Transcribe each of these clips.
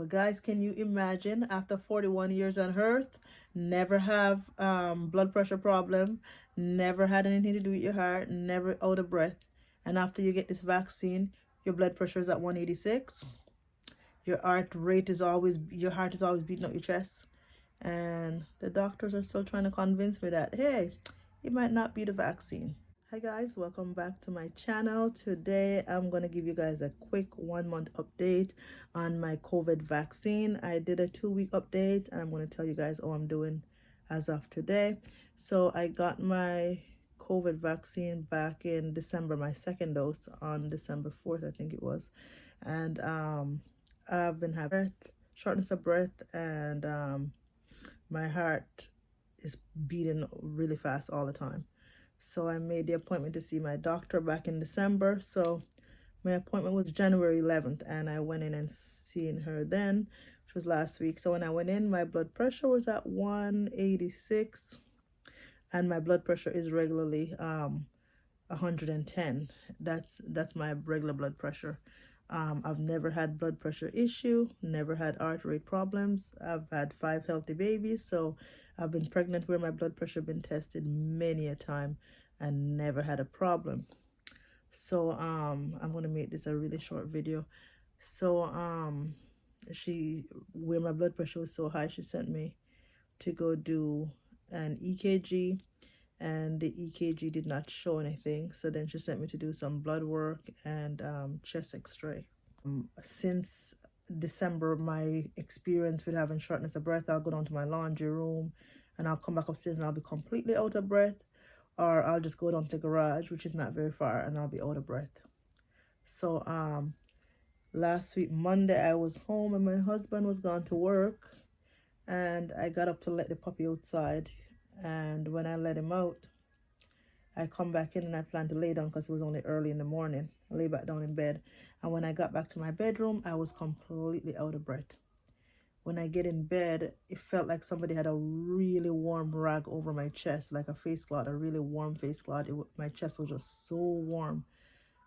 But guys, can you imagine after 41 years on earth, never have blood pressure problem, never had anything to do with your heart, never out of breath, and after you get this vaccine, your blood pressure is at 186, your heart is always beating out your chest, and the doctors are still trying to convince me that, hey, it might not be the vaccine. Hi guys, welcome back to my channel. Today I'm going to give you guys a quick 1 month update on my COVID vaccine. I did a 2-week update and I'm going to tell you guys how I'm doing as of today. So I got my COVID vaccine back in December, my second dose on December 4th, I think it was. And I've been having shortness of breath, and my heart is beating really fast all the time. So I made the appointment to see my doctor back in December. So my appointment was January 11th, and I went in and seen her then, which was last week. So when I went in, my blood pressure was at 186, and my blood pressure is regularly 110. That's my regular blood pressure. I've never had blood pressure issue, never had heart rate problems. I've had 5 healthy babies, so I've been pregnant where my blood pressure been tested many a time and never had a problem. So I'm going to make this a really short video. So where my blood pressure was so high, she sent me to go do an EKG, and the EKG did not show anything. So then she sent me to do some blood work and chest x-ray. Since December, my experience with having shortness of breath, I'll go down to my laundry room and I'll come back upstairs and I'll be completely out of breath, or I'll just go down to the garage, which is not very far, and I'll be out of breath. So last week Monday I was home and my husband was gone to work, and I got up to let the puppy outside, and when I let him out, I come back in and I planned to lay down because it was only early in the morning. I lay back down in bed, and when I got back to my bedroom, I was completely out of breath. When I get in bed, it felt like somebody had a really warm rag over my chest, like a face cloth, a really warm face cloth. My chest was just so warm.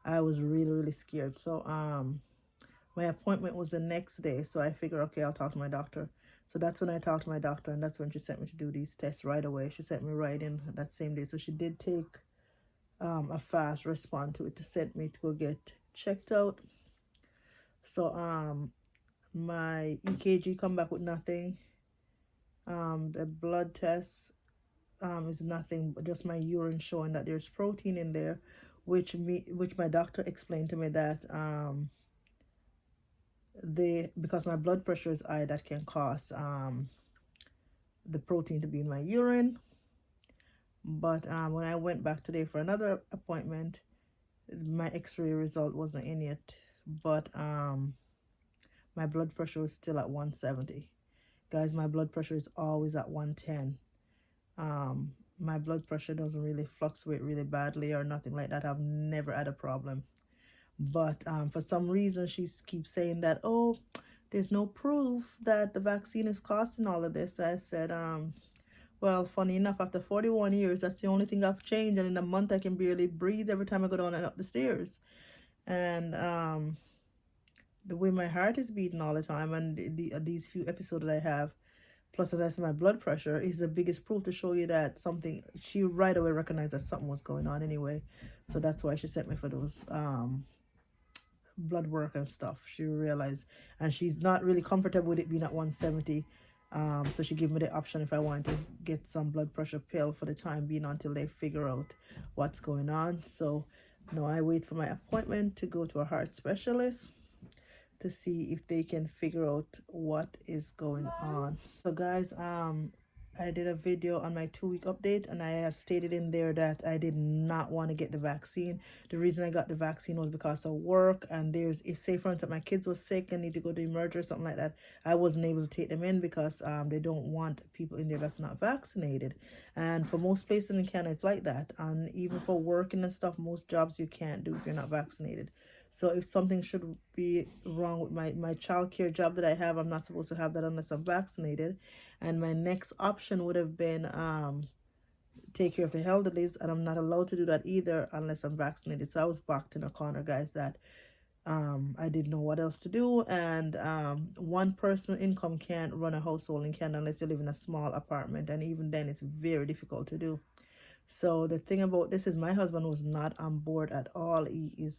I was really, really scared. So my appointment was the next day, so I figured, okay, I'll talk to my doctor. So that's when I talked to my doctor, and that's when she sent me to do these tests right away. She sent me right in that same day. So she did take a fast response to it to send me to go get checked out. So my EKG come back with nothing. The blood test is nothing but just my urine showing that there's protein in there, which my doctor explained to me that because my blood pressure is high, that can cause the protein to be in my urine. But when I went back today for another appointment, my x-ray result wasn't in yet, but my blood pressure was still at 170. Guys, my blood pressure is always at 110. My blood pressure doesn't really fluctuate really badly or nothing like that. I've never had a problem. But for some reason, she keeps saying that, oh, there's no proof that the vaccine is causing all of this. I said, well, funny enough, after 41 years, that's the only thing I've changed. And in a month, I can barely breathe every time I go down and up the stairs. And the way my heart is beating all the time, and these few episodes that I have, plus as I said, my blood pressure is the biggest proof to show you that something, she right away recognized that something was going on anyway. So that's why she sent me for those blood work and stuff. She realized, and she's not really comfortable with it being at 170. So she gave me the option if I wanted to get some blood pressure pill for the time being until they figure out what's going on. So now I wait for my appointment to go to a heart specialist to see if they can figure out what is going on. So guys, I did a video on my 2-week update, and I stated in there that I did not want to get the vaccine. The reason I got the vaccine was because of work, and if say for instance my kids were sick and need to go to emerge or something like that, I wasn't able to take them in because they don't want people in there that's not vaccinated. And for most places in Canada, it's like that. And even for working and stuff, most jobs you can't do if you're not vaccinated. So if something should be wrong with my childcare job that I have, I'm not supposed to have that unless I'm vaccinated. And my next option would have been take care of the elderlies, and I'm not allowed to do that either unless I'm vaccinated. So I was backed in a corner, guys, that I didn't know what else to do, and one person income can't run a household in Canada unless you live in a small apartment, and even then it's very difficult to do. So the thing about this is my husband was not on board at all. He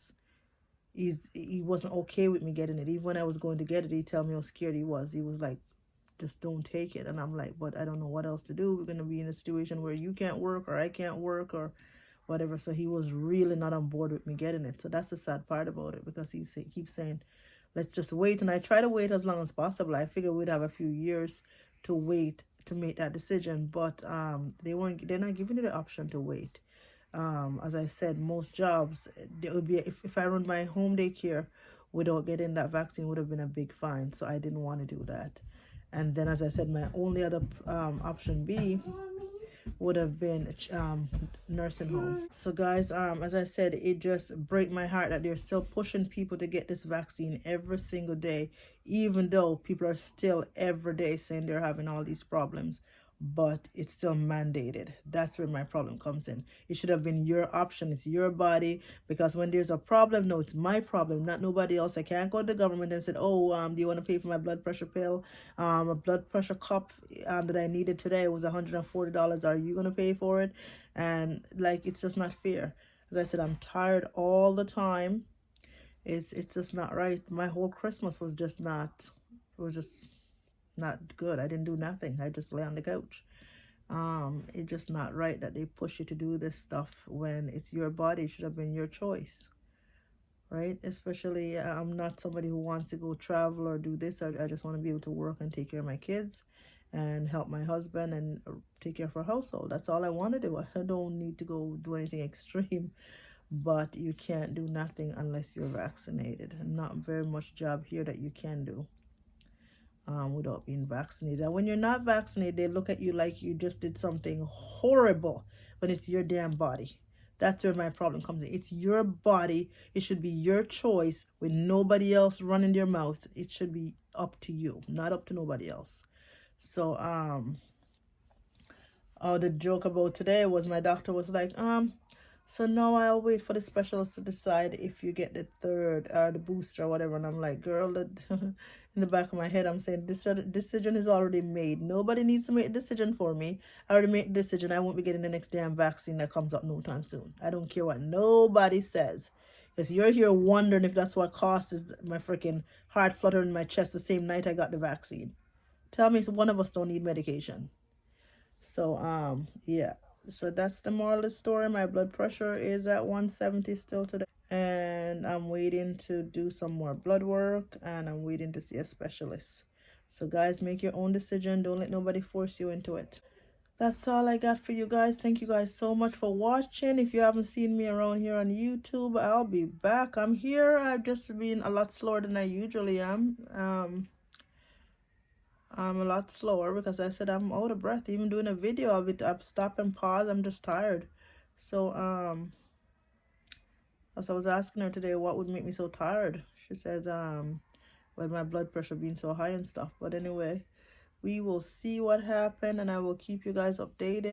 wasn't okay with me getting it. Even when I was going to get it, he tell me how scared he was. He was like, just don't take it. And I'm like, but I don't know what else to do. We're going to be in a situation where you can't work or I can't work or whatever. So he was really not on board with me getting it. So that's the sad part about it, because keeps saying, let's just wait. And I try to wait as long as possible. I figure we'd have a few years to wait to make that decision, but they're not giving you the option to wait. As I said, most jobs, there would be, if I run my home daycare without getting that vaccine, would have been a big fine. So I didn't want to do that. And then, as I said, my only other option B would have been nursing home. So guys, as I said, it just break my heart that they're still pushing people to get this vaccine every single day, even though people are still every day saying they're having all these problems, but it's still mandated. That's where my problem comes in. It should have been your option. It's your body, because when there's a problem, no, it's my problem, not nobody else. I can't go to the government and say, oh, do you want to pay for my blood pressure pill? A blood pressure cup that I needed today was $140. Are you going to pay for it? And like, it's just not fair. As I said, I'm tired all the time. It's just not right. My whole Christmas was just not, it was just not good. I didn't do nothing. I just lay on the couch. It's just not right that they push you to do this stuff when it's your body. It should have been your choice, right? Especially, I'm not somebody who wants to go travel or do this. I just want to be able to work and take care of my kids and help my husband and take care of our household. That's all I want to do. I don't need to go do anything extreme, but you can't do nothing unless you're vaccinated. Not very much job here that you can do without being vaccinated. And when you're not vaccinated, they look at you like you just did something horrible, when it's your damn body. That's where my problem comes in. It's your body. It should be your choice, with nobody else running their mouth. It should be up to you, not up to nobody else. So the joke about today was, my doctor was like, so now I'll wait for the specialist to decide if you get the third or the booster or whatever. And I'm like, girl, in the back of my head, I'm saying, this decision is already made. Nobody needs to make a decision for me. I already made the decision. I won't be getting the next damn vaccine that comes up no time soon. I don't care what nobody says. Because you're here wondering if that's what causes my freaking heart fluttering in my chest the same night I got the vaccine. Tell me one of us don't need medication. So yeah, so that's the moral of the story. My blood pressure is at 170 still today, and I'm waiting to do some more blood work, and I'm waiting to see a specialist. So guys, make your own decision. Don't let nobody force you into it. That's all I got for you guys. Thank you guys so much for watching. If you haven't seen me around here on YouTube, I'll be back. I'm here. I've just been a lot slower than I usually am. I'm a lot slower because I said I'm out of breath. Even doing a video of it, I stop and pause. I'm just tired. So as I was asking her today, what would make me so tired? She said with my blood pressure being so high and stuff. But anyway, we will see what happened, and I will keep you guys updated.